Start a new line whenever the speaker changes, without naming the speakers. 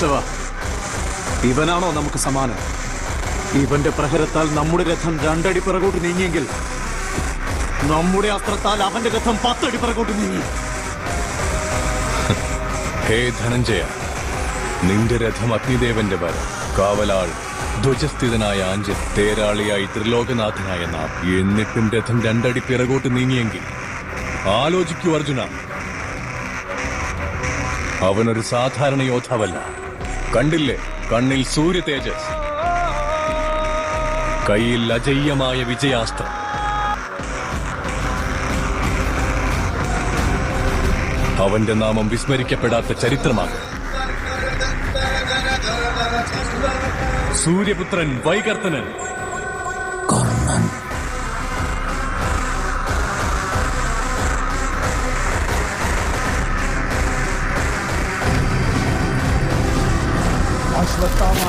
കേശവ, ഇവനാണോ നമുക്ക് സമാനം? ഇവന്റെ പ്രഹരത്താൽ നമ്മുടെ രഥം 2 അടി പിറകോട്ട് നീങ്ങിയെങ്കിൽ നമ്മുടെ അസ്ത്രത്താൽ അവന്റെ രഥം 10 അടി പിറകോട്ട് നീങ്ങി.
ഹേ ധനഞ്ജയ, നിന്റെ രഥം അഗ്നിദേവന്റെ വരം, കാവലാൾ ധ്വജസ്ഥിതനായ ആഞ്ജൻ, തേരാളിയായി ത്രിലോകനാഥനായ നാം. എന്നിട്ടും രഥം 2 അടി പിറകോട്ട് നീങ്ങിയെങ്കിൽ ആലോചിക്കൂ അർജുന, അവനൊരു സാധാരണ യോദ്ധാവല്ല. കണ്ടില്ലേ, കണ്ണിൽ സൂര്യ തേജസ്, കയ്യിൽ അജയ്യമായ വിജയാസ്ത്രം. അവന്റെ നാമം വിസ്മരിക്കപ്പെടാത്ത ചരിത്രമാണ്. സൂര്യപുത്രൻ വൈകർത്തനൻ.
കർണൻ.
അശ്വത്ഥാമ